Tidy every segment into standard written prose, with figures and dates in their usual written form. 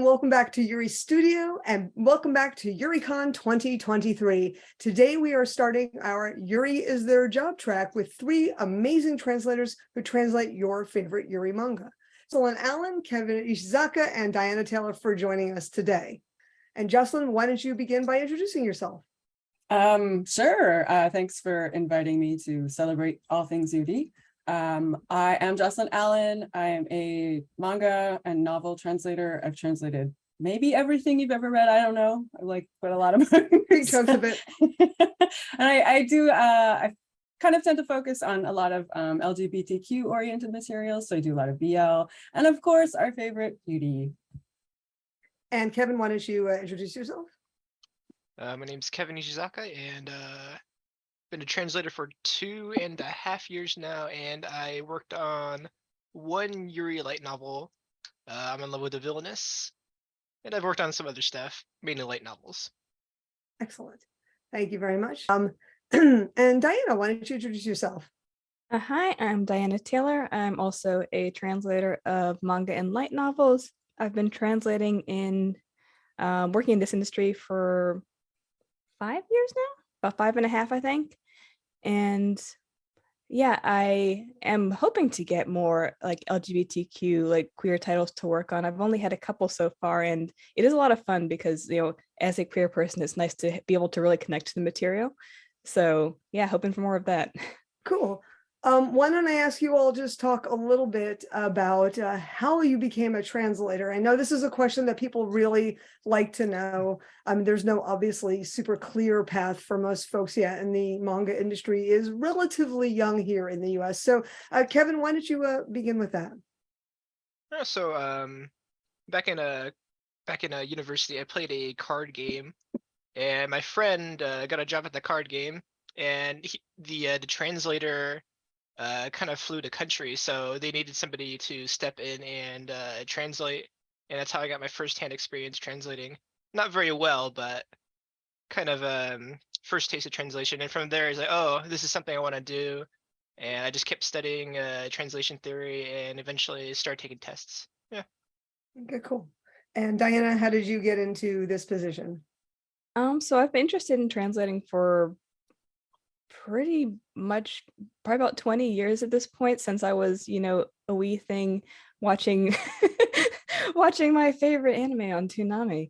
and welcome back to Yuri Studio and welcome back to YuriCon 2023. Today we are starting our Yuri is Their Job track with three amazing translators who translate your favorite Yuri manga. Jocelyn Allen, Kevin Ishizaka, and Diana Taylor for joining us today. And Jocelyn, why don't you begin by introducing yourself? Sure. Thanks for inviting me to celebrate all things Yuri. I am Jocelyn Allen. I am a manga and novel translator. I've translated maybe everything you've ever read. I don't know. I like quite a lot of Big chunks of it. And I kind of tend to focus on a lot of LGBTQ oriented materials. So I do a lot of BL and of course our favorite Yuri. And Kevin, why don't you introduce yourself? My name's Kevin Ishizaka, and been a translator for 2.5 years now, and I worked on one Yuri light novel. I'm in love with the villainess, and I've worked on some other stuff, mainly light novels. Excellent. Thank you very much. And Diana, why don't you introduce yourself? Hi, I'm Diana Taylor. I'm also a translator of manga and light novels. I've been translating in working in this industry for 5 years now, about 5.5, I think. And yeah, I am hoping to get more like LGBTQ, like queer titles to work on. I've only had a couple so far, and it is a lot of fun because, you know, as a queer person, it's nice to be able to really connect to the material. So yeah, hoping for more of that. Cool. Why don't I ask you all just talk a little bit about how you became a translator? I know this is a question that people really like to know. There's no obviously super clear path for most folks yet, and the manga industry is relatively young here in the US. So Kevin, why don't you begin with that? Yeah, so back in a university, I played a card game, and my friend got a job at the card game, and the translator kind of flew the country, so they needed somebody to step in and translate, and that's how I got my first-hand experience translating. Not very well, but kind of first taste of translation. And from there, it's like, oh, this is something I want to do, and I just kept studying translation theory, and eventually started taking tests. Yeah. Okay, cool. And Diana, how did you get into this position? So I've been interested in translating for pretty much probably about 20 years at this point, since I was, you know, a wee thing watching watching my favorite anime on Toonami.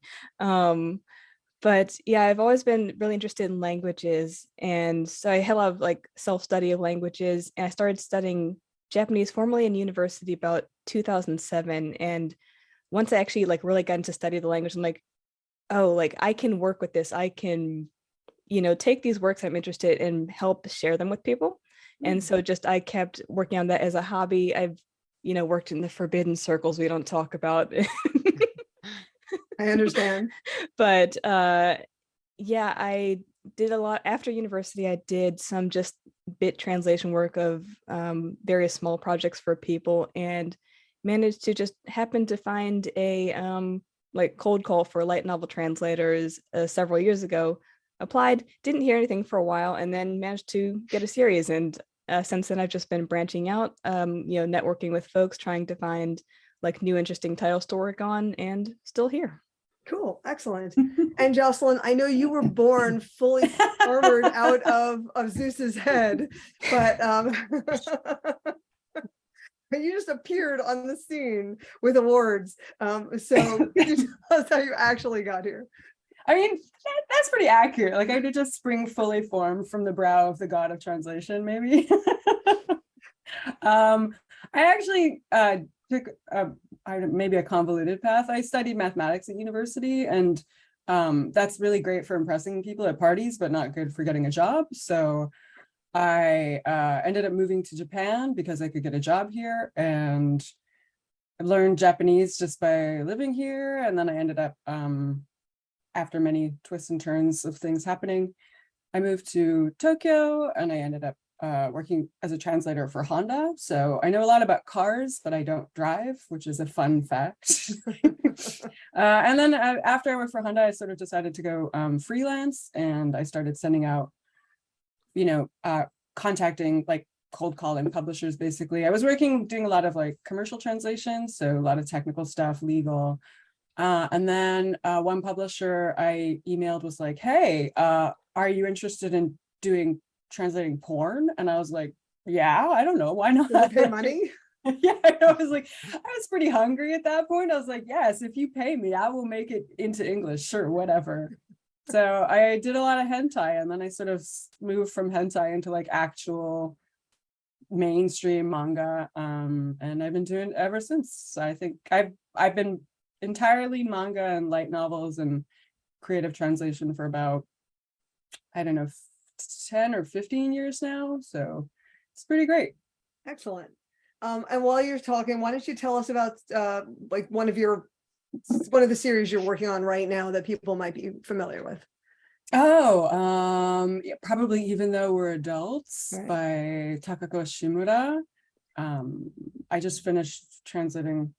But yeah, I've always been really interested in languages, and so I had a lot of like self-study of languages, and I started studying Japanese formally in university about 2007. And once I actually like really got into study of the language, I'm like, oh, like I can work with this. I can, you know, take these works I'm interested in and help share them with people. And so just I kept working on that as a hobby. I've, you know, worked in the forbidden circles we don't talk about. I understand. But yeah, I did a lot after university. I did some just bit translation work of various small projects for people, and managed to just happen to find a like cold call for light novel translators several years ago. Applied, didn't hear anything for a while, and then managed to get a series. And since then, I've just been branching out, you know, networking with folks, trying to find like new interesting titles to work on, and still here. Cool, excellent. And Jocelyn, I know you were born fully armored out of Zeus's head, but you just appeared on the scene with awards. So could you tell us how you actually got here? I mean, that's pretty accurate. Like I did just spring fully formed from the brow of the god of translation, maybe. I actually took maybe a convoluted path. I studied mathematics at university, and that's really great for impressing people at parties, but not good for getting a job. So I ended up moving to Japan because I could get a job here, and I learned Japanese just by living here. And then I ended up, after many twists and turns of things happening, I moved to Tokyo, and I ended up working as a translator for Honda. So I know a lot about cars, but I don't drive, which is a fun fact. And then after I worked for Honda, I sort of decided to go freelance, and I started sending out, you know, contacting, like cold calling publishers. Basically, I was doing a lot of like commercial translations, so a lot of technical stuff, legal, And then one publisher I emailed was like, hey, are you interested in translating porn? And I was like, yeah, I don't know, why not? Does it pay money? Yeah, I was like, I was pretty hungry at that point. I was like, yes, if you pay me, I will make it into English, sure, whatever. So I did a lot of hentai, and then I sort of moved from hentai into like actual mainstream manga, and I've been doing it ever since. I think I've been entirely manga and light novels and creative translation for about, I don't know, 10 or 15 years now, so it's pretty great. Excellent. And while you're talking, why don't you tell us about like one of the series you're working on right now that people might be familiar with? Oh, yeah, probably Even Though We're Adults Right. by Takako Shimura. I just finished translating,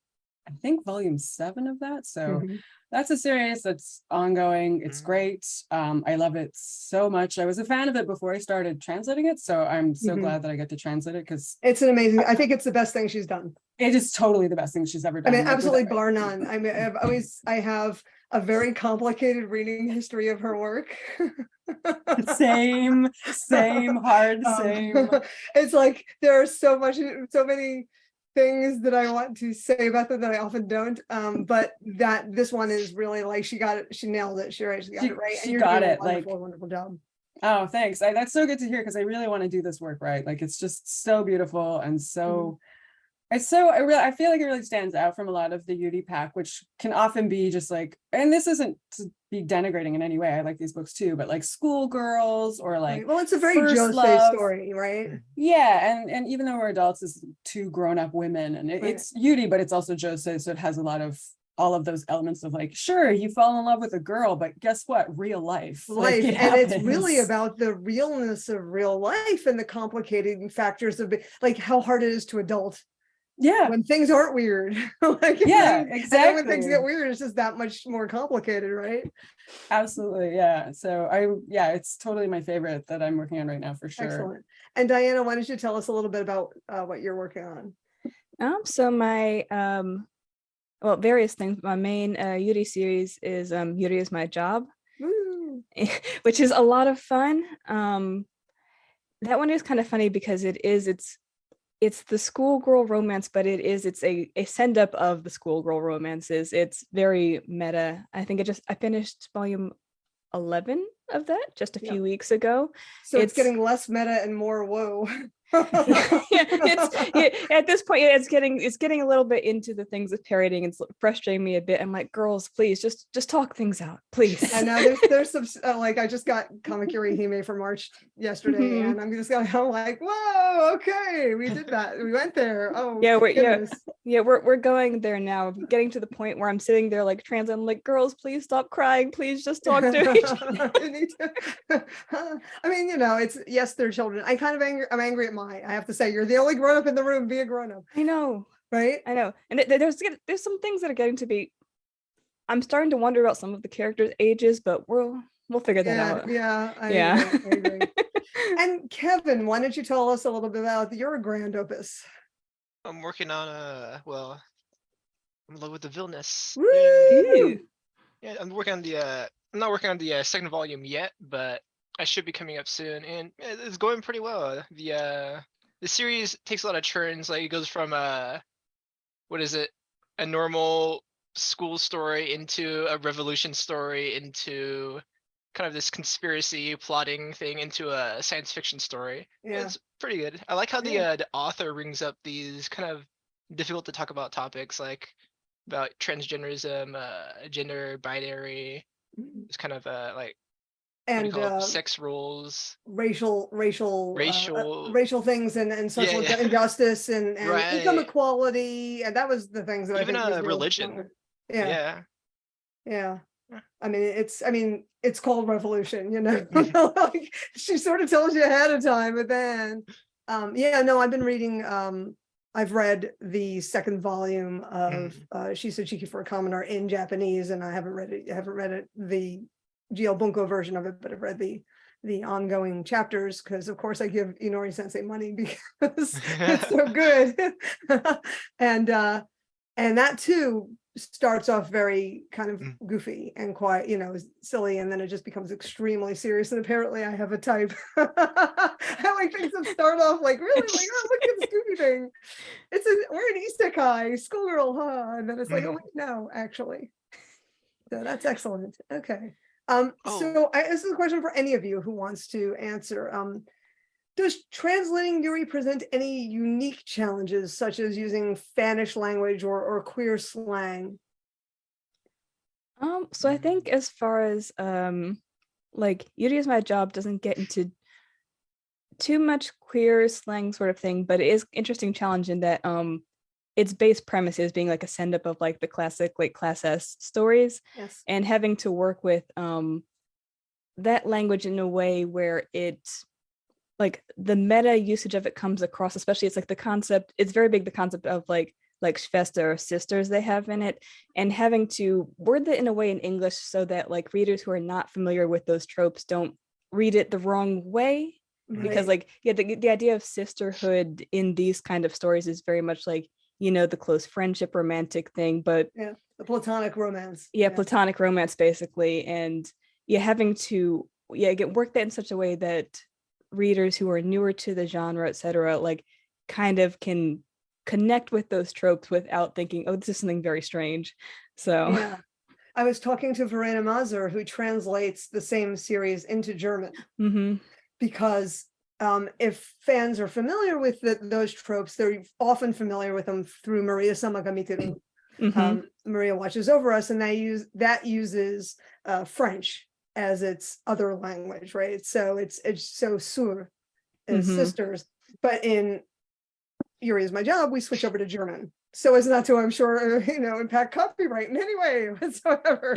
I think, volume 7 of that. So Mhm. that's a series that's ongoing. It's Mhm. great. I love it so much. I was a fan of it before I started translating it, so I'm so Mhm. glad that I get to translate it, because It's an amazing, I think it's the best thing she's done. it is totally the best thing she's ever I done. mean, like, with absolutely every- bar none. I mean, I have a very complicated reading history of her work. Same, hard, Um, same. It's like there are so many things that I want to say about them that I often don't. But this one is really like she got it, she nailed it. She got it right. She And you're got doing a it, like- wonderful job. Oh, thanks. That's so good to hear, because I really want to do this work right. Like, it's just so beautiful and so I feel like it really stands out from a lot of the Yuri pack, which can often be just like, and this isn't to be denigrating in any way, I like these books too, but like schoolgirls or like Right. Well, it's a very first Josei love. story, right? Yeah, and Even Though We're Adults is 2 grown-up women, and Right. it's Yuri, but it's also Josei, so it has a lot of all of those elements of like, sure, you fall in love with a girl, but guess what? Real life. Like, it And it's really happens. about the realness of real life and the complicated factors of like how hard it is to adult Yeah, when things aren't weird. Like, yeah, and then when things exactly. get weird, it's just that much more complicated, right? Absolutely, yeah. So it's totally my favorite that I'm working on right now, for sure. Excellent. And Diana, why don't you tell us a little bit about what you're working on? So my well, various things. My main Yuri series is Yuri Is My Job, Woo. which is a lot of fun. That one is kind of funny because it's the schoolgirl romance, but it's a send up of the schoolgirl romances. It's very meta. I think I finished volume 11 of that just a Yeah. few weeks ago. So it's getting less meta and more whoa. At this point, it's getting a little bit into the things of parodying. It's frustrating me a bit. I'm like, girls, please just talk things out, please. And now there's some like I just got Comic Hime for March yesterday, Mhm. and I'm like, whoa, okay, we did that, we went there. Oh Yeah, goodness. we're going there now. Getting to the point where I'm sitting there like translating, like, girls, please stop crying, please just talk to each other. You need to- I mean, it's yes, they're children. I'm angry at I have to say, you're the only grown up in the room. Be a grown up, I know, right? and there's some things that are getting to be. I'm starting to wonder about some of the characters' ages, but we'll figure that out. Yeah, I agree. And Kevin, why don't you tell us a little bit about your grand opus? I'm working on I'm in love with the villainous. Woo! Ooh. Yeah, I'm working on I'm not working on the second volume yet, but I should be coming up soon, and it's going pretty well. The series takes a lot of turns. Like, it goes from what is it, a normal school story into a revolution story into kind of this conspiracy plotting thing into a science fiction story. Yeah. It's pretty good. I like how Yeah. the author brings up these kind of difficult to talk about topics, like about transgenderism, gender binary. It's kind of like, what do you And call it? Sex roles, racial racial. things and social Yeah. injustice and income Right. equality, and that was the things that Even I think was real religion. fun. Yeah. Yeah. Yeah. Yeah. I mean, it's called revolution, like she sort of tells you ahead of time, but then, I've been reading, I've read the second volume of Shisochiki for a Commoner in Japanese, and I haven't read it, the GL Bunko version of it, but I've read the ongoing chapters, because of course I give Inori Sensei money because it's so good. And that too starts off very kind of Mm. goofy and quiet, you know, silly, and then it just becomes extremely serious. And apparently I have a type. I like things that start off like really like, oh, look at this goofy thing. We're an isekai, schoolgirl, huh? And then it's like, oh, Mhm. wait, no, actually. So that's excellent. Okay. Oh, So this is a question for any of you who wants to answer. Does translating Yuri present any unique challenges, such as using Spanish language or queer slang? So I think as far as like Yuri is My Job doesn't get into too much queer slang sort of thing, but it is interesting challenge in that its base premise is being like a send up of like the classic like class S stories Yes. and having to work with that language in a way where it like the meta usage of it comes across, especially it's like the concept, it's very big, the concept of like Schwester or sisters they have in it, and having to word that in a way in English so that like readers who are not familiar with those tropes don't read it the wrong way. Because Right. like yeah, the idea of sisterhood in these kind of stories is very much like, you know, the close friendship romantic thing, but Yeah. The platonic romance. yeah, platonic romance basically. And yeah, having to get work that in such a way that readers who are newer to the genre, etc., like kind of can connect with those tropes without thinking, oh, this is something very strange. So Yeah. I was talking to Verena Mazur, who translates the same series into German, mhm, because if fans are familiar with those tropes, they're often familiar with them through Maria Samagamituru. mhm, Maria Watches Over Us, and that uses French as its other language, right? So it's so sur as mhm. sisters, but in Yuri Is My Job, we switch over to German. So as not to, I'm sure, impact copyright in any way whatsoever.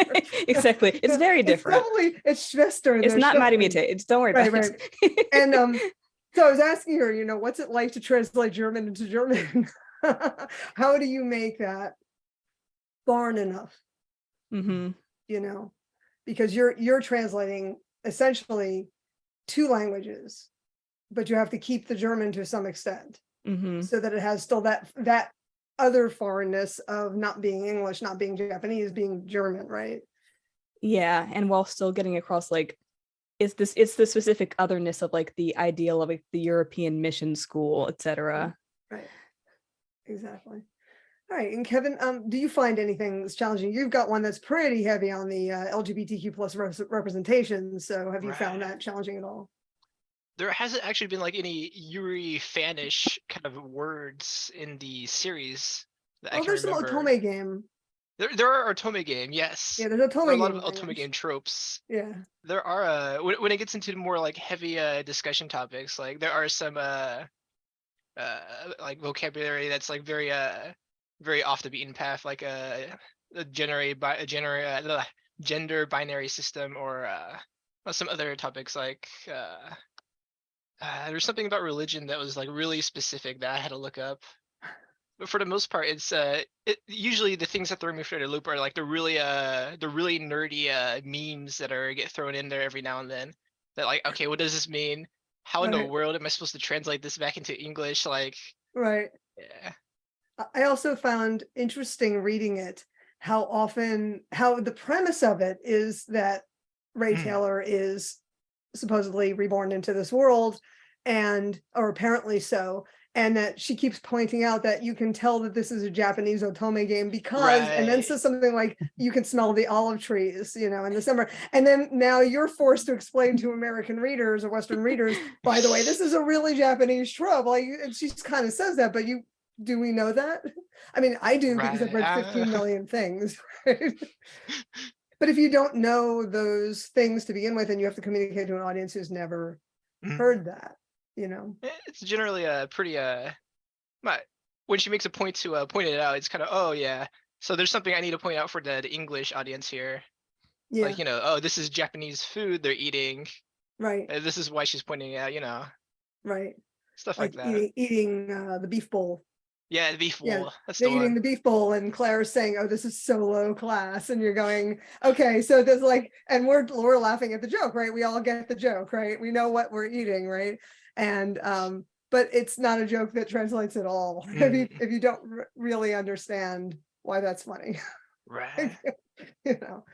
Exactly. It's very different. It's Schwester. It's There's not Schwester. Marimite. It's don't worry Right, about right. it. And so I was asking her, what's it like to translate German into German? How do you make that foreign enough, Mhm, because you're translating essentially two languages, but you have to keep the German to some extent mhm. so that it has still that other foreignness of not being English, not being Japanese, being German, right? Yeah, and while still getting across like it's the specific otherness of like the ideal of like the European mission school, etc. Right. Exactly. All right. And Kevin, do you find anything that's challenging? You've got one that's pretty heavy on the LGBTQ plus representation. So have you found right. that challenging at all? There hasn't actually been like any Yuri fanish kind of words in the series that I Oh, can there's some remember. Otome game. There are Otome game, yes. Yeah, there's There are Otome a lot game of Otome language. game tropes. Yeah. There are when it gets into more like heavy discussion topics, like there are some like vocabulary that's like very off the beaten path, like gender binary system, or some other topics like there's something about religion that was like really specific that I had to look up. But for the most part, it's usually the things that throw me for the loop are like the really nerdy memes that get thrown in there every now and then. That like, okay, what does this mean? How in the Right. world am I supposed to translate this back into English? Like, Right. yeah. I also found interesting reading it, how the premise of it is that Ray Mm, Taylor is supposedly reborn into this world, or apparently so, and that she keeps pointing out that you can tell that this is a Japanese Otome game because, and then right. says something like, you can smell the olive trees, in the summer. And then now you're forced to explain to American readers or Western readers, by the way, this is a really Japanese trope. Like, and she kind of says that, but do we know that? I mean, I do because I've Right. read 15 million things, right? But if you don't know those things to begin with, and you have to communicate to an audience who's never Mhm. heard that, you know. It's generally a pretty my, when she makes a point to point it out, it's kind of, oh yeah. So there's something I need to point out for the English audience here. Yeah, Like, oh, this is Japanese food they're eating. right, This is why she's pointing it out, right. stuff like Like that. eating the beef bowl. Yeah, the beef Yeah, bowl. That's they're the eating one. the beef bowl, and Claire's saying, "Oh, this is so low class," and you're going, "Okay." So there's like, and we're laughing at the joke, right? We all get the joke, right? We know what we're eating, right? And but it's not a joke that translates at all if Mm. you don't really understand why that's funny. Right. You know,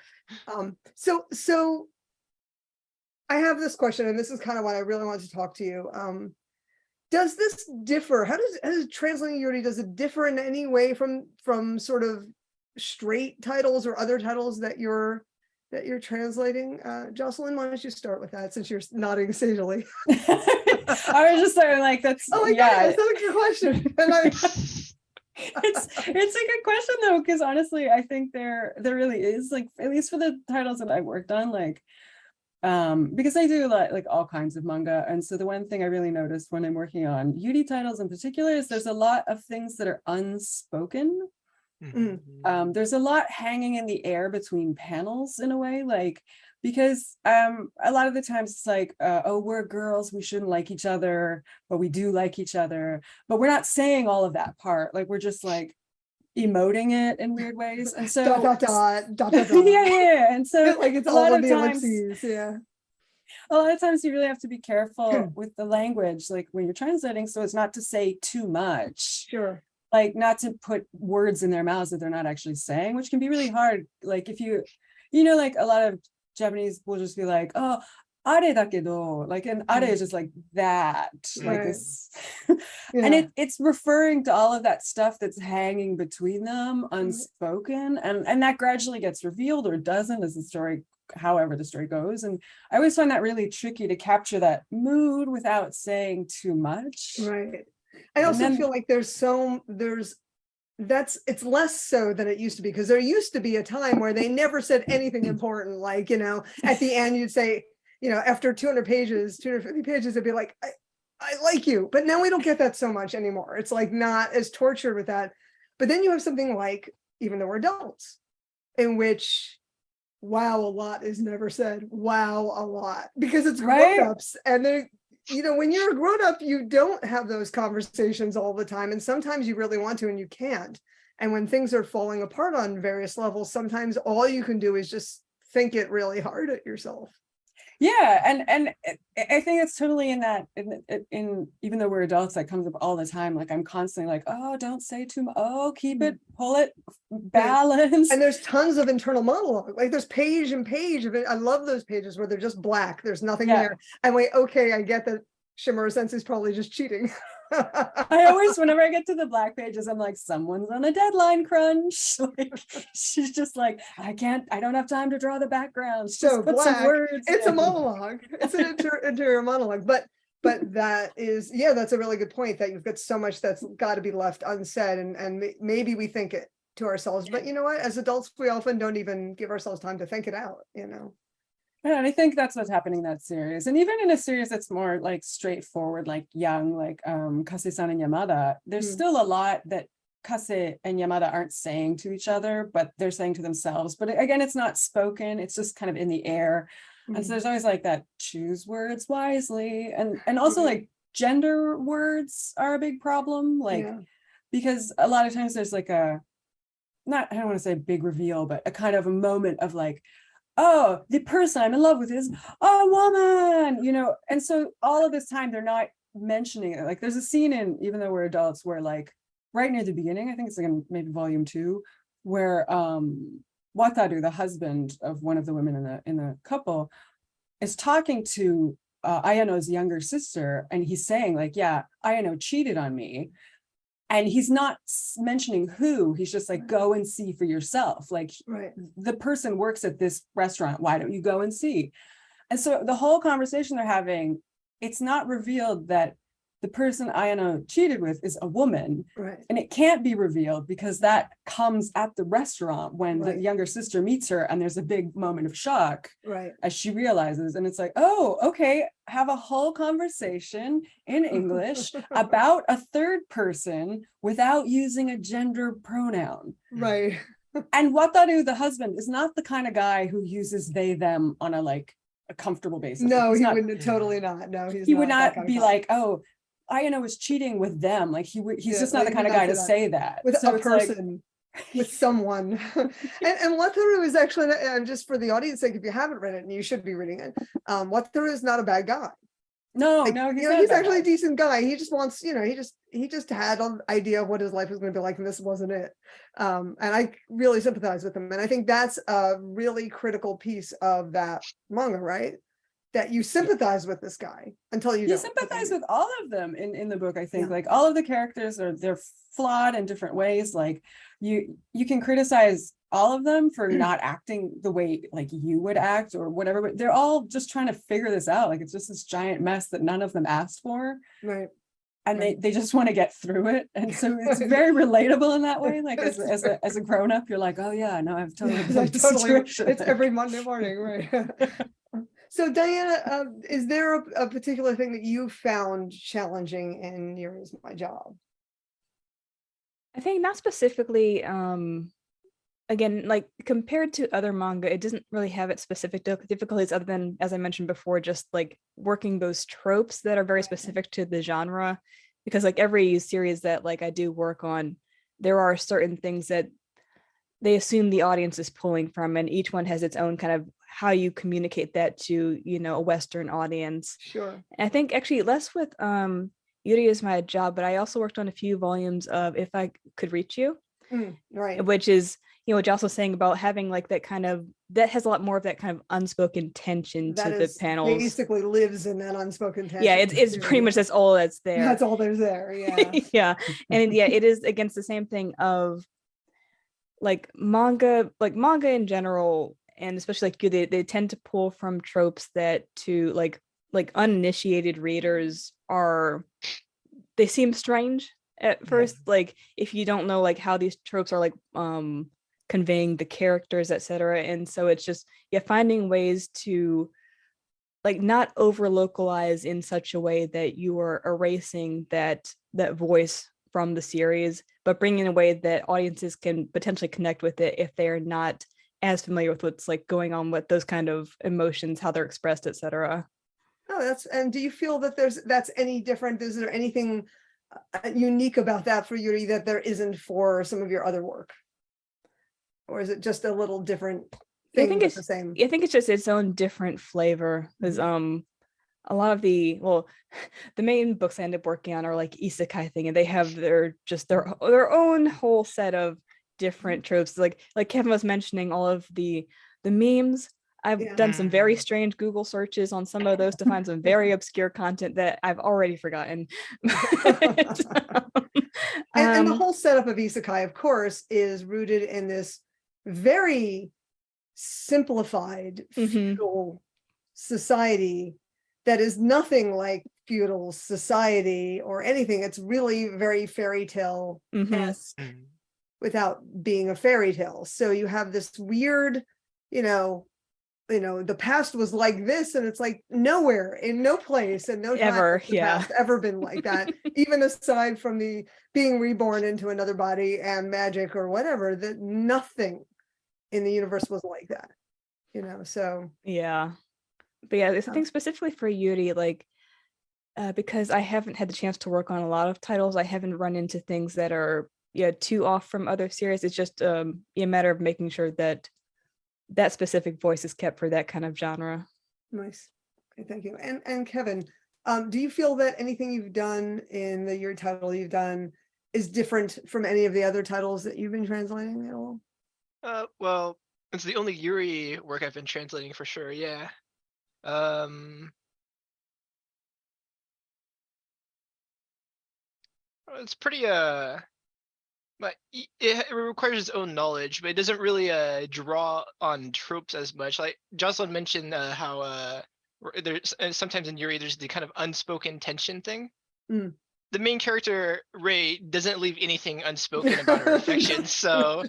so I have this question, and this is kind of what I really wanted to talk to you. Does this differ? How does translating Yuri, does it differ in any way from sort of straight titles or other titles that you're translating? Jocelyn, why don't you start with that since you're nodding sagely? I was just saying, like, that's Oh my yeah. God, that's not a good question. And It's a good question though, because honestly, I think there really is, like, at least for the titles that I worked on, like, because I do like all kinds of manga, and so the one thing I really noticed when I'm working on Yuri titles in particular is there's a lot of things that are unspoken. There's a lot hanging in the air between panels in a way, like, because a lot of the times it's like, oh, we're girls, we shouldn't like each other, but we do like each other, but we're not saying all of that part, like we're just like emoting it in weird ways. And so dot. yeah. And so Like it's a all lot of of the times ellipses, yeah. a lot of times you really have to be careful with the language, like when you're translating, so as not to say too much, Sure. like not to put words in their mouths that they're not actually saying, which can be really hard. Like if you know, like a lot of Japanese will just be like, oh, are dakedo, like, and are is just like that, like Right. this. Yeah. And it's referring to all of that stuff that's hanging between them, unspoken, and that gradually gets revealed or doesn't as the story, however the story goes. And I always find that really tricky to capture that mood without saying too much. Right. I And also then- feel like it's less so than it used to be, because there used to be a time where they never said anything important, like, you know, at the end you'd say, you know, after 200 pages, 250 pages, it'd be like, I like you. But now we don't get that so much anymore. It's like not as tortured with that. But then you have something like Even Though We're Adults, in which, wow, a lot is never said. Wow, a lot, because it's Right? grown-ups, and they're, you know, when you're a grown-up, you don't have those conversations all the time, and sometimes you really want to and you can't. And when things are falling apart on various levels, sometimes all you can do is just think it really hard at yourself. Yeah, and I think it's totally in that, in Even Though We're Adults, that comes up all the time. Like I'm constantly like, oh, don't say too much. Oh, keep it, pull it, balance. And there's tons of internal monologue. Like there's page and page of it. I love those pages where they're just black. There's nothing there. I'm like, okay, I get that Shimura Sensei's probably just cheating. I always, whenever I get to the black pages, I'm like, someone's on a deadline crunch. Like, she's just like, I don't have time to draw the backgrounds. Just So put black, some words. it's a in. monologue. It's an interior monologue. But that is, yeah, that's a really good point, that you've got so much that's got to be left unsaid, and maybe we think it to ourselves, but you know what? As adults, we often don't even give ourselves time to think it out, you know? Yeah, and I think that's what's happening in that series. And even in a series that's more like straightforward, like young, like Kase-san and Yamada, there's still a lot that Kase and Yamada aren't saying to each other, but they're saying to themselves. But again, it's not spoken, it's just kind of in the air. And so there's always like that, choose words wisely. And also like gender words are a big problem, like, because a lot of times there's like I don't want to say big reveal, but a kind of a moment of like, oh, the person I'm in love with is a woman, you know. And so all of this time they're not mentioning it. Like there's a scene in Even Though We're Adults where, like, right near the beginning, I think it's like in maybe volume 2, where Wataru, the husband of one of the women in the couple, is talking to Ayano's younger sister, and he's saying like, yeah, Ayano cheated on me. And he's not mentioning who, he's just like, go and see for yourself. Like the person works at this restaurant, why don't you go and see? And so the whole conversation they're having, it's not revealed that the person Ayano cheated with is a woman. And it can't be revealed because that comes at the restaurant when the younger sister meets her, and there's a big moment of shock as she realizes. And it's like, oh, okay, have a whole conversation in English about a third person without using a gender pronoun. And Wataru, the husband, is not the kind of guy who uses they, them on a comfortable basis. No, he wouldn't, totally not. No, he would not be like, oh, Ayano was cheating with them. Like he's just not the kind of guy to say that. With a person, with someone. and Wataru is actually, and just for the audience sake, if you haven't read it, and you should be reading it, Wataru is not a bad guy. No, Like, no, he's you know, not he's that actually a bad. decent guy. He just wants, you know, he just had an idea of what his life was going to be like, and this wasn't it. And I really sympathize with him. And I think that's a really critical piece of that manga, right? That you sympathize with this guy until you You don't. but then sympathize you- with all of them in the book. I think Yeah. like all of the characters they're flawed in different ways. Like you can criticize all of them for not acting the way like you would act or whatever, but they're all just trying to figure this out. Like it's just this giant mess that none of them asked for, Right. and Right. they just want to get through it. And so it's very relatable in that way. Like as It's as a grown up, you're like, oh yeah, no, I've totally been I in this totally, situation. it's every Monday morning, right? So Diana, is there a particular thing that you found challenging in Yuri's My Job? I think not specifically, again, like compared to other manga, it doesn't really have its specific difficulties other than, as I mentioned before, just like working those tropes that are very Right. specific to the genre. Because like every series that like I do work on, there are certain things that they assume the audience is pulling from, and each one has its own kind of how you communicate that to, you know, a Western audience. Sure. And I think actually less with Yuri Is My Job, but I also worked on a few volumes of If I Could Reach You, Right. which is, you know, what Joss was saying about having like that kind of, that has a lot more of that kind of unspoken tension That to the is panels. basically lives in that unspoken tension. Yeah, it's pretty much that's all that's there. That's all there's there. Yeah. Yeah. And yeah, it is against the same thing of like manga in general, and especially like you, they tend to pull from tropes that to like uninitiated readers are, they seem strange at first, like if you don't know like how these tropes are like conveying the characters, etc. And so it's just, yeah, finding ways to like not over localize in such a way that you are erasing that voice from the series, but bringing in a way that audiences can potentially connect with it if they're not as familiar with what's like going on with those kind of emotions, how they're expressed, etc. Oh, and do you feel that that's any different? Is there anything unique about that for Yuri that there isn't for some of your other work? Or is it just a little different I thing, think but it's the same? I think it's just its own different flavor. Because a lot of the the main books I end up working on are like isekai thing, and they have their own whole set of different tropes. Like Kevin was mentioning, all of the memes. I've Yeah. done some very strange Google searches on some of those to find some very obscure content that I've already forgotten. And the whole setup of isekai, of course, is rooted in this very simplified feudal society that is nothing like feudal society or anything. It's really very fairy tale esque without being a fairy tale. So you have this weird, you know, the past was like this, and it's like nowhere, in no place, and no time Ever, has the yeah. past ever been like that. Even aside from the being reborn into another body and magic or whatever, that nothing in the universe was like that. So yeah. But yeah, there's something specifically for Yuri, like because I haven't had the chance to work on a lot of titles, I haven't run into things that are too off from other series. It's just a matter of making sure that that specific voice is kept for that kind of genre. Nice. Okay, thank you. And Kevin, do you feel that anything you've done in your title you've done is different from any of the other titles that you've been translating at all? Well, it's the only Yuri work I've been translating for sure. Yeah. It's pretty but it requires its own knowledge, but it doesn't really draw on tropes as much. Like Jocelyn mentioned how there's sometimes in Yuri there's the kind of unspoken tension thing. The main character Ray doesn't leave anything unspoken about her affections, so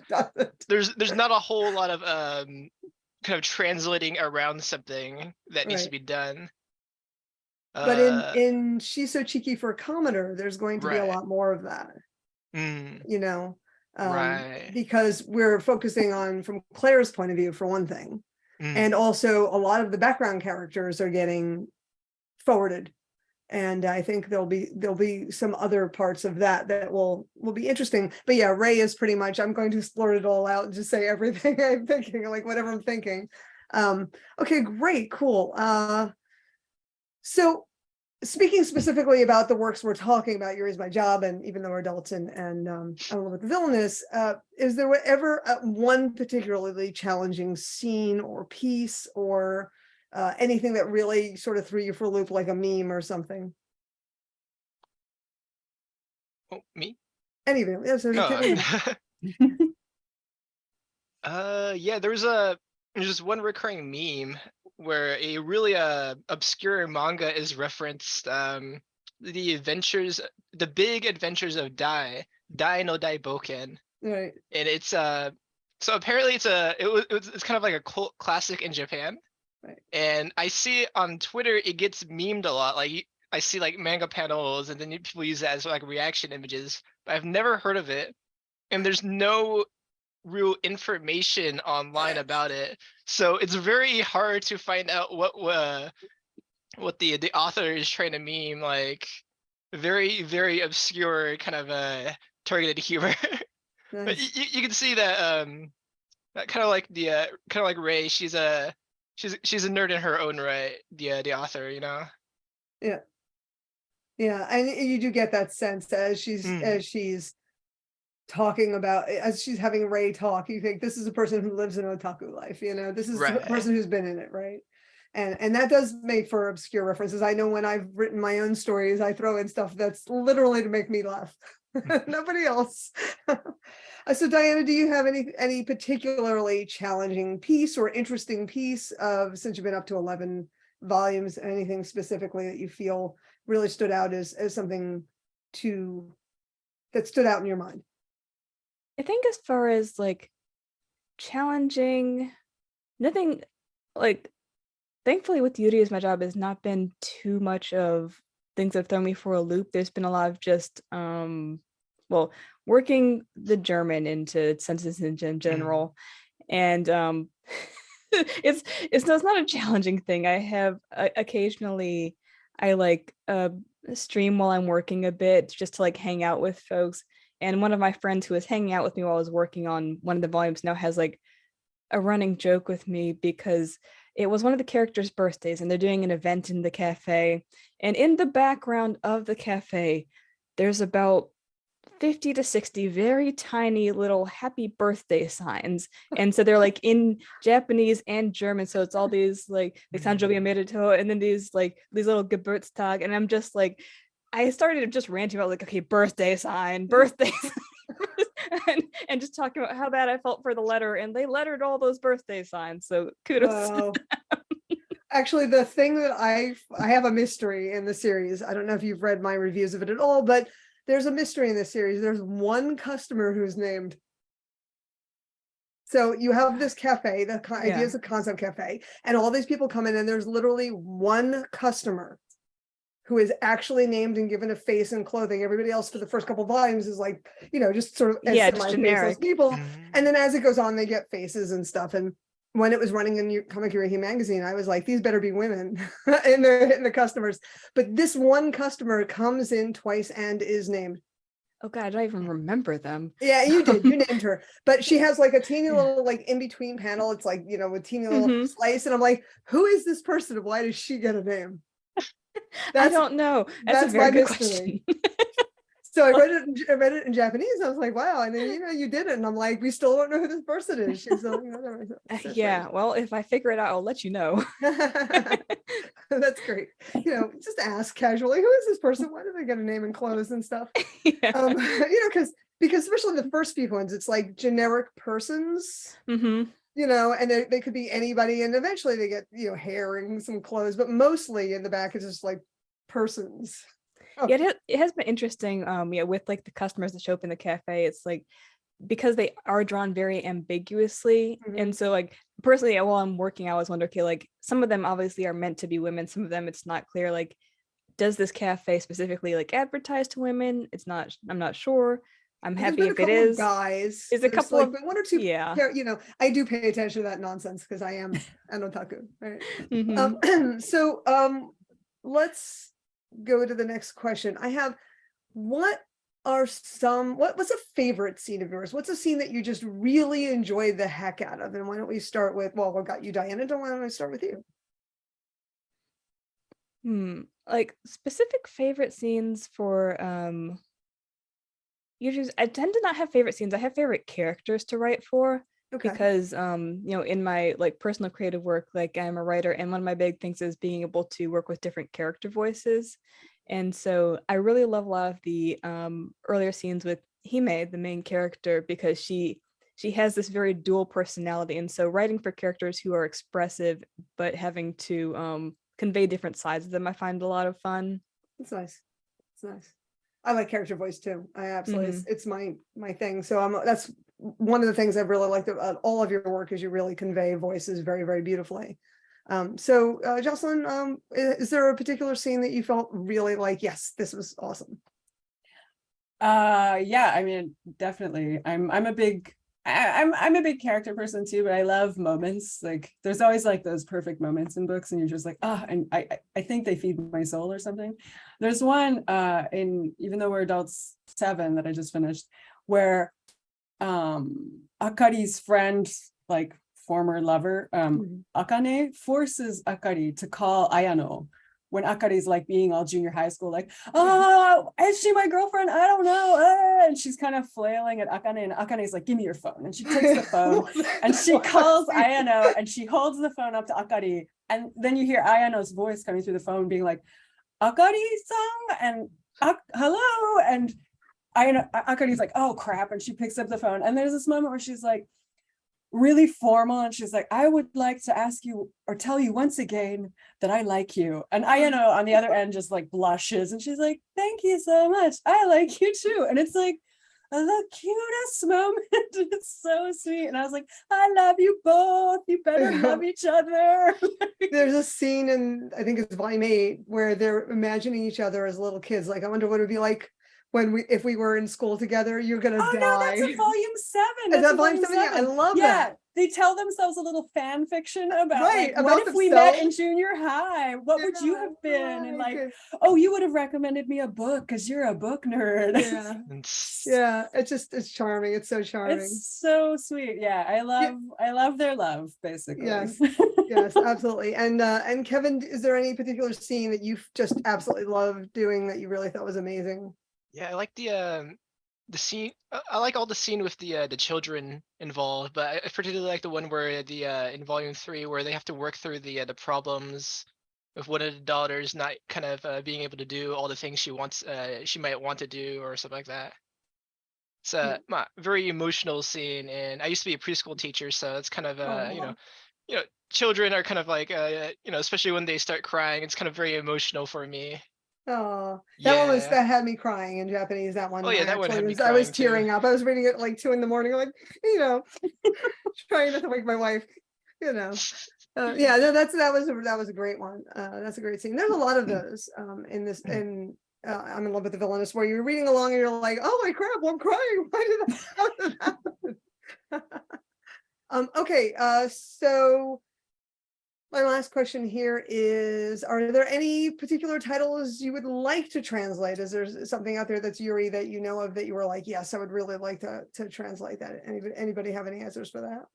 there's not a whole lot of kind of translating around something that needs to be done. But in She's So Cheeky for a Commoner, there's going to be a lot more of that. Right. Because we're focusing on from Claire's point of view for one thing, and also a lot of the background characters are getting forwarded, and I think there'll be some other parts of that will be interesting. But yeah, Ray is pretty much, I'm going to explore it all out and just say everything I'm thinking, like whatever I'm thinking. Okay, great, cool. So speaking specifically about the works we're talking about, Yuri's My Job, and even though we're adults and I don't know what the villain is there ever one particularly challenging scene or piece or anything that really sort of threw you for a loop, like a meme or something? Oh, me? Anything? Yes, there's a Oh, kid. yeah, there's just one recurring meme where a really obscure manga is referenced. The big adventures of Dai no Daiboken, Right. and it's so apparently it's kind of like a cult classic in Japan. Right. And I see on Twitter it gets memed a lot. Like I see like manga panels, and then people use that as like reaction images. But I've never heard of it, and there's no real information online about it. So it's very hard to find out what the author is trying to meme. Like very very obscure kind of targeted humor. But Nice. you can see that that kind of like the kind of like Ray. She's a nerd in her own right. The author, you know. Yeah. Yeah, and you do get that sense as she's talking about, as she's having Ray talk, you think this is a person who lives an otaku life, you know, this is a Right. person who's been in it, right? And that does make for obscure references. I know when I've written my own stories, I throw in stuff that's literally to make me laugh. Nobody else. So Diana, do you have any particularly challenging piece or interesting piece of, since you've been up to 11 volumes, anything specifically that you feel really stood out as something that stood out in your mind? I think as far as like challenging, nothing like, thankfully with Yuri Is My Job has not been too much of things that throw me for a loop. There's been a lot of just well, working the German into sentences in general. And it's not a challenging thing. I have occasionally I like stream while I'm working a bit just to like hang out with folks. And one of my friends who was hanging out with me while I was working on one of the volumes now has like a running joke with me because it was one of the characters' birthdays and they're doing an event in the cafe. And in the background of the cafe, there's about 50 to 60 very tiny little happy birthday signs. And so they're like in Japanese and German. So it's all these like Sanjobi Omedetou and then these little Geburtstag. And I'm just like, I started just ranting about like, okay, birthday sign, birthday sign. and just talking about how bad I felt for the letter. And they lettered all those birthday signs. So kudos. Wow. Actually, the thing that I have a mystery in the series. I don't know if you've read my reviews of it at all, but there's a mystery in this series. There's one customer who's named. So you have this cafe, the idea is a concept cafe, and all these people come in, and there's literally one customer who is actually named and given a face and clothing. Everybody else for the first couple volumes is like, you know, just sort of just generic people. And then as it goes on, they get faces and stuff. And when it was running in Comic Yurihi magazine, I was like, these better be women in the customers. But this one customer comes in twice and is named. Oh God, I don't even remember them. Yeah, you did. You named her. But she has like a teeny little like in between panel. It's like, you know, a teeny little slice. And I'm like, who is this person? And why does she get a name? I don't know. That's a very good question. So I read it in Japanese. I was like, wow. And then, you know, you did it. And I'm like, we still don't know who this person is. She's so, yeah. Well, if I figure it out, I'll let you know. That's great. You know, just ask casually, who is this person? Why do they get a name and clothes and stuff? You know, because especially the first few ones, it's like generic persons. You know, and they could be anybody, and eventually they get, you know, hair and some clothes, but mostly in the back it's just like persons. Yeah, it has been interesting. Yeah, with like the customers that show up in the cafe, it's like because they are drawn very ambiguously, and so like personally, while I'm working, I always wonder, okay, like some of them obviously are meant to be women, some of them it's not clear. Like, does this cafe specifically like advertise to women? It's not. I'm not sure. I'm happy if it is. Guys, is a couple like of one or two. Yeah, you know, I do pay attention to that nonsense because I am an otaku, right? So let's go to the next question. I have, what's a favorite scene of yours? What's a scene that you just really enjoyed the heck out of? And why don't we start with, well, we've got you, Diana. Why don't I start with you? Like specific favorite scenes for usually I tend to not have favorite scenes. I have favorite characters to write for Okay. because in my like personal creative work, like I'm a writer, and one of my big things is being able to work with different character voices. And so I really love a lot of the earlier scenes with Hime, the main character, because she has this very dual personality. And so writing for characters who are expressive but having to convey different sides of them, I find a lot of fun. It's nice. It's nice. I like character voice too. I absolutely, Mhm. it's my thing. So that's one of the things I've really liked about all of your work is you really convey voices very, very beautifully. So Jocelyn, is there a particular scene that you felt really like, yes, this was awesome? Yeah, I mean, definitely. I'm a big I'm a big character person too, but I love moments. Like there's always like those perfect moments in books, and you're just like, oh, and I think they feed my soul or something. There's one in Even Though We're Adults 7 that I just finished, where Akari's friend, like former lover, Mhm. Akane forces Akari to call Ayano when Akari's like being all junior high school, like, oh, is she my girlfriend? I don't know. And she's kind of flailing at Akane, and Akane's like, give me your phone. And she takes the phone and she calls Ayano, and she holds the phone up to Akari. And then you hear Ayano's voice coming through the phone being like, Akari-san, and hello. And Akari's like, oh crap. And she picks up the phone. And there's this moment where she's like, really formal, and she's like, I would like to ask you or tell you once again that I like you. And Ayano on the other end just like blushes, and she's like, thank you so much, I like you too. And it's like the cutest moment. It's so sweet. And I was like, I love you both, you better love each other. There's a scene in, I think it's volume 8, where they're imagining each other as little kids. Like, I wonder what it'd be like if we were in school together. You're gonna Oh die. no, that's in volume 7. Is That's that in volume volume 7? Yeah, I 7. love Yeah, that. they tell themselves a little fan fiction about Right, like, what about if we met in themselves. junior high? What would you Yeah, have been? And like, good. oh, you would have recommended me a book because you're a book nerd. Yeah, And yeah. It's charming. It's so charming. It's so sweet. Yeah, I love their love, basically. Yes, yes, absolutely. And Kevin, is there any particular scene that you just absolutely loved doing that you really thought was amazing? yeah, I like the scene. I like all the scene with the children involved, but I particularly like the one where in volume 3 where they have to work through the problems with one of the daughters not kind of being able to do all the things she might want to do or something like that. It's a very emotional scene, and I used to be a preschool teacher, so it's kind of Aw. children are kind of like especially when they start crying, it's kind of very emotional for me. Oh, Yeah. that had me crying in Japanese. That one, Oh yeah, that one had me I was crying too. tearing up. I was reading it like 2 in the morning, like, trying not to wake my wife, you know. Yeah, no, that was a great one. That's a great scene. There's a lot of those in this in I'm in Love with the Villainess, where you're reading along and you're like, oh my crap, I'm crying. How did that happen? Okay, so my last question here is, are there any particular titles you would like to translate? Is there something out there that's Yuri that you know of that you were like, yes, I would really like to translate that? Anybody have any answers for that?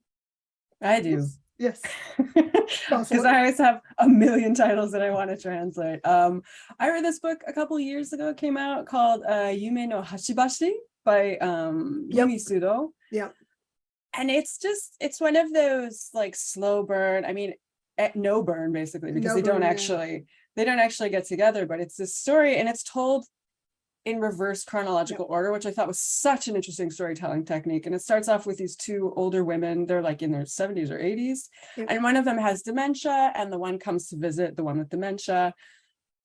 I do. Yes. Because I always have a million titles that I want to translate. I read this book a couple years ago, it came out, called Yume no Hashibashi by Yumi Sudo. Yep. And it's one of those like slow burn, I mean, no burn basically, because they don't actually get together, but it's this story, and it's told in reverse chronological order, which I thought was such an interesting storytelling technique. And it starts off with these 2 older women. They're like in their 70s or 80s. Yep. And one of them has dementia, and the one comes to visit the one with dementia.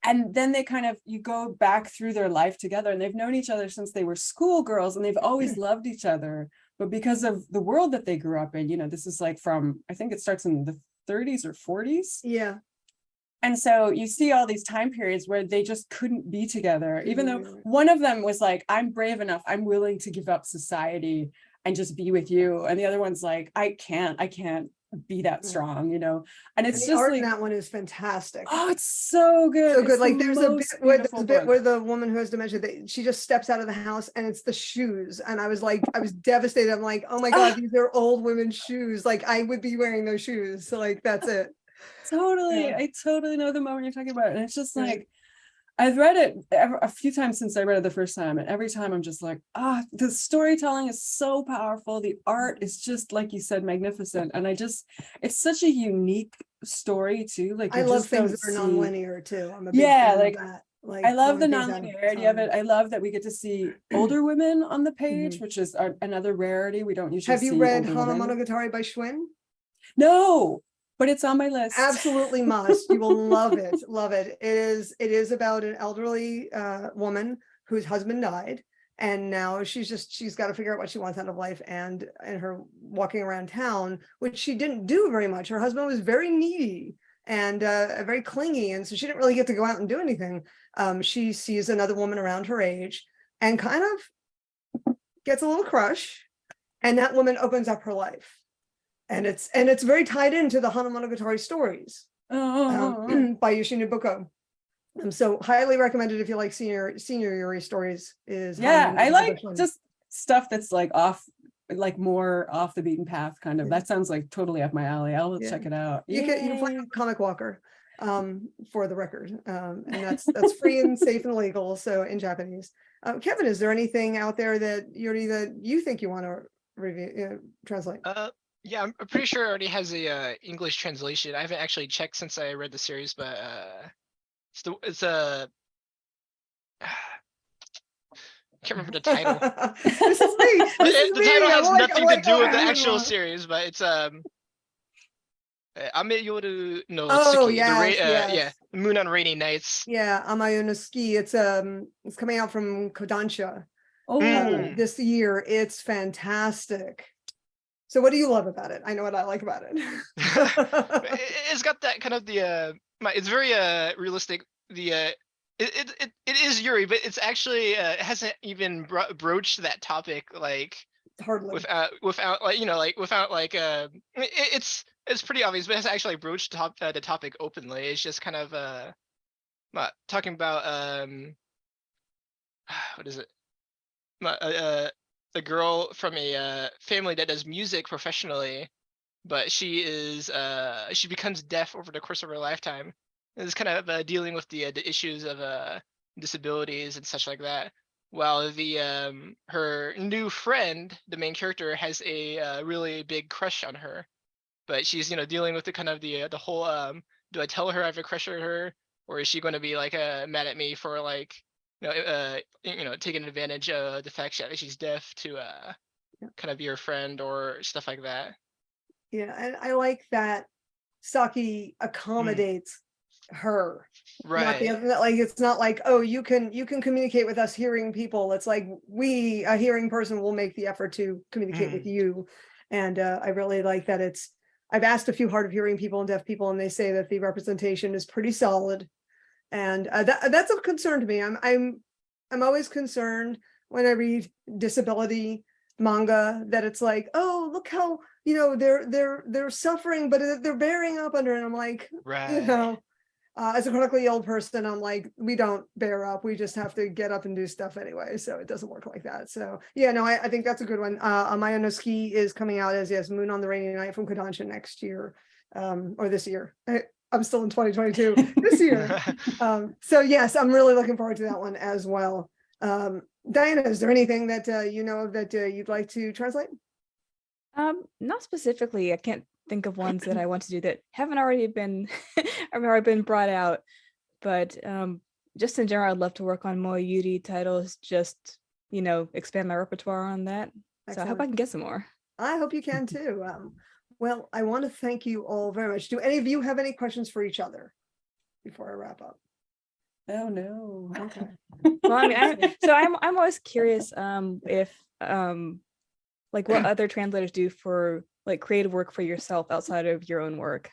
And then they you go back through their life together, and they've known each other since they were schoolgirls, and they've always loved each other. But because of the world that they grew up in, this is like from, I think it starts in the 30s or 40s. Yeah. And so you see all these time periods where they just couldn't be together, even though one of them was like, I'm brave enough, I'm willing to give up society and just be with you. And the other one's like, I can't be that strong, and it's the just art like, in that one is fantastic. oh, it's so good. So good. Like there's a bit where the woman who has dementia, she just steps out of the house and it's the shoes. And I was devastated. I'm like, oh my God, these are old women's shoes. Like I would be wearing those shoes. So like, that's it. Totally. Yeah. I totally know the moment you're talking about. And it's just Yeah. like, I've read it a few times since I read it the first time. And every time I'm just like, the storytelling is so powerful. The art is just, like you said, magnificent. And it's such a unique story too. Like I you love just things don't that are see. nonlinear too. I'm a big Yeah, fan like of that. I love the slowing things down. non-linearity of it. I love that we get to see older women on the page, Mhm. which is another rarity. We don't usually Have you see read older Hana women. Monogatari by Schwinn? No, but it's on my list. Absolutely must. You will love it. Love it. It is about an elderly woman whose husband died. And now she's got to figure out what she wants out of life, and her walking around town, which she didn't do very much. Her husband was very needy and very clingy. And so she didn't really get to go out and do anything. She sees another woman around her age and kind of gets a little crush. And that woman opens up her life. And it's very tied into the Hana Monogatari stories by Yoshino Buko. So highly recommended if you like senior Yuri stories. Is Yeah, Hana I Monogatari by like Schwinn. just stuff that's like more off the beaten path kind of. That sounds like totally up my alley. I'll Yeah. check it out. You can find it Yay. on Comic Walker, for the record, and that's free and safe and legal. So in Japanese. Kevin, is there anything out there that Yuri that you think you want to review translate? Yeah, I'm pretty sure it already has a English translation. I haven't actually checked since I read the series, but it's a I can't remember the title. This is me. This is The me. title has I'm like, nothing to do with the oh, actual wow. series, but it's Ame Yoru no Oh, Tsuki, yes, yeah, yes. Moon on Rainy Nights. Yeah, Amayo no Ski. It's coming out from Kodansha Oh, Mm. this year. It's fantastic. So what do you love about it? I know what I like about it. It's got that kind of it's very realistic. It is Yuri, but it's actually it hasn't even broached that topic like Hardly. without like without like it's pretty obvious, but it's actually broached the topic openly. It's just kind of talking about what is it? The girl from a family that does music professionally, but she becomes deaf over the course of her lifetime. And it's kind of dealing with the issues of disabilities and such like that. While her new friend, the main character, has a really big crush on her, but she's dealing with the kind of the whole do I tell her I have a crush on her, or is she going to be like mad at me for like taking advantage of the fact that she's deaf to kind of be her friend or stuff like that. Yeah, and I like that Saki accommodates her. Not the Right. other, like it's not like, oh, you can communicate with us hearing people. It's like we, a hearing person, will make the effort to communicate with you. And I really like that I've asked a few hard of hearing people and deaf people, and they say that the representation is pretty solid. And that's a concern to me. I'm always concerned when I read disability manga that it's like, oh, look how they're suffering, but they're bearing up under it. And I'm like, Right. as a chronically ill person, I'm like, we don't bear up. We just have to get up and do stuff anyway. So it doesn't work like that. So yeah, no, I think that's a good one. Amayo no Ski is coming out as Moon on the Rainy Night from Kodansha next year, or this year. I'm still in 2022 this year. So yes, I'm really looking forward to that one as well. Diana, is there anything that that you'd like to translate? Not specifically. I can't think of ones that I want to do that haven't already been have already been brought out. But just in general, I'd love to work on more Yuri titles, just expand my repertoire on that. So I hope I can get some more. I hope you can too. Well, I want to thank you all very much. Do any of you have any questions for each other before I wrap up? Oh no. Okay. Well, I mean, I'm always curious if like what other translators do for like creative work for yourself outside of your own work.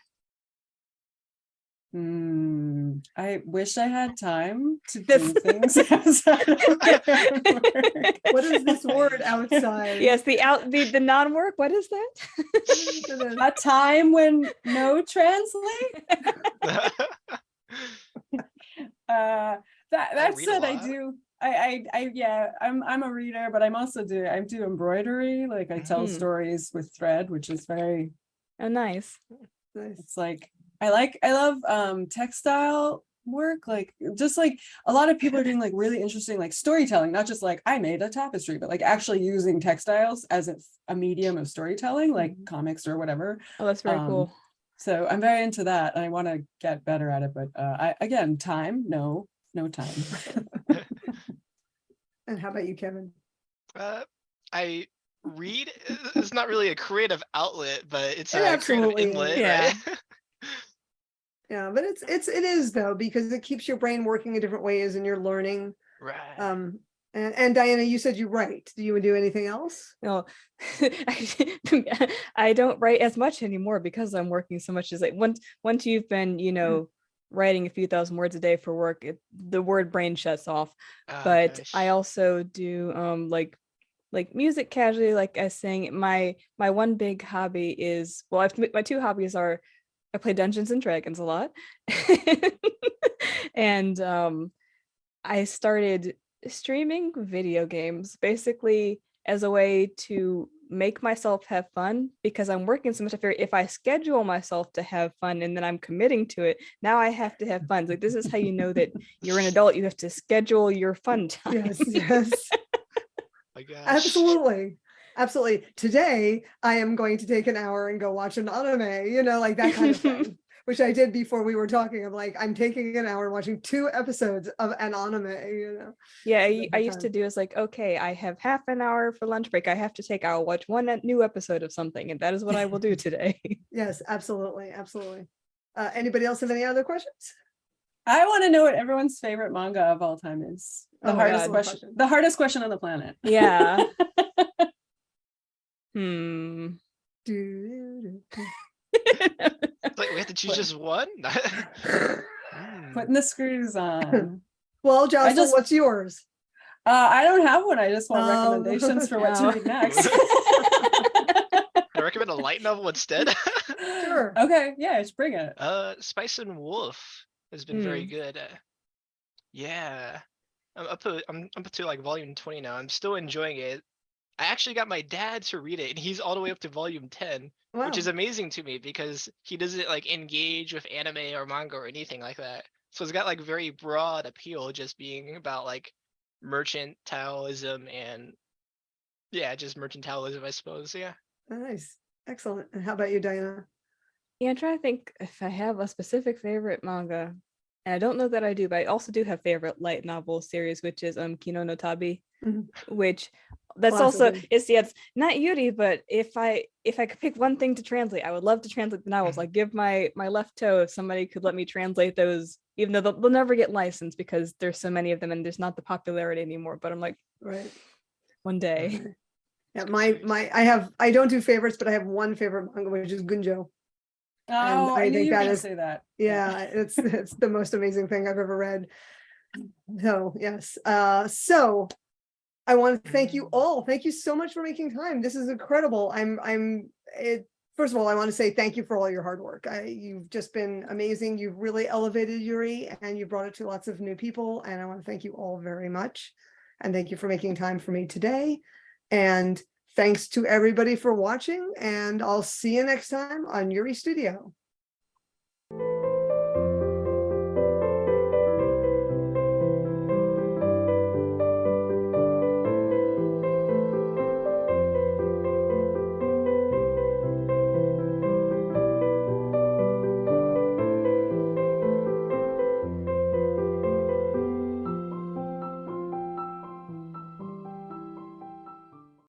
I wish I had time to do things outside of my own work. What is this word outside? Yes, the non-work. What is that? A time when no translate. That read a said, I lot. do. Yeah, I'm a reader, but I do embroidery. Like I tell stories with thread, which is very Oh, nice. Nice. it's like I love textile work, like just like a lot of people are doing like really interesting like storytelling, not just like I made a tapestry, but like actually using textiles as a medium of storytelling, like comics or whatever. Oh, that's very cool. So I'm very into that and I want to get better at it, but again, time, no time. And how about you, Kevin? I read. It's not really a creative outlet, but it's It a creative absolutely is. inlet, Yeah. right? Yeah, but it is though, because it keeps your brain working in different ways and you're learning. Right. And Diana, you said you write. Do you do anything else? No, I don't write as much anymore because I'm working so much. Is like once you've been, writing a few thousand words a day for work, the word brain shuts off. Oh, But gosh. I also do like music casually, like I sing. My one big hobby is, well, my two hobbies are I play Dungeons and Dragons a lot. And I started streaming video games basically as a way to make myself have fun because I'm working so much. I figure if I schedule myself to have fun and then I'm committing to it, now I have to have fun. Like this is how you know that you're an adult. You have to schedule your fun time. Yes, yes. My gosh. Absolutely. Absolutely. Today, I am going to take an hour and go watch an anime, like that kind of thing, which I did before we were talking. I'm like, I'm taking an hour watching 2 episodes of an anime. Yeah, Every I used to time. do is like, okay, I have half an hour for lunch break. I'll watch one new episode of something, and that is what I will do today. Yes, absolutely. Absolutely. Anybody else have any other questions? I want to know what everyone's favorite manga of all time is. The Oh, hardest excellent question. The hardest question on the planet. Yeah. Do, do, do. Like we have to choose just one. Putting the screws on. Well, Jocelyn, just- what's yours? I don't have one. I just want Oh. recommendations for what to No. read next. I recommend a light novel instead. Sure. Okay, yeah, just bring it. Spice and Wolf has been very good. Yeah, I'm up to like volume 20 now. I'm still enjoying it. I actually got my dad to read it, and he's all the way up to volume 10, Wow. which is amazing to me because he doesn't like engage with anime or manga or anything like that. So it's got like very broad appeal, just being about like mercantilism and yeah, just mercantilism, I suppose. Yeah. Nice. Excellent. And how about you, Diana? Yeah, I'm trying to think if I have a specific favorite manga. And I don't know that I do, but I also do have favorite light novel series, which is Kino no Tabi, Mhm. which that's also Classic. it's not Yuri, but if I could pick one thing to translate, I would love to translate the novels. Like give my left toe if somebody could let me translate those, even though they'll never get licensed because there's so many of them and there's not the popularity anymore. But I'm like, Right. one day. Okay. Yeah, I don't do favorites, but I have one favorite manga, which is Gunjo. Oh, I I knew think you were that gonna is- say that. Yeah, it's the most amazing thing I've ever read. So yes. So I want to thank you all. Thank you so much for making time. This is incredible. First of all, I want to say thank you for all your hard work. You've just been amazing. You've really elevated Yuri and you brought it to lots of new people. And I want to thank you all very much. And thank you for making time for me today. And thanks to everybody for watching. And I'll see you next time on Yuri Studio.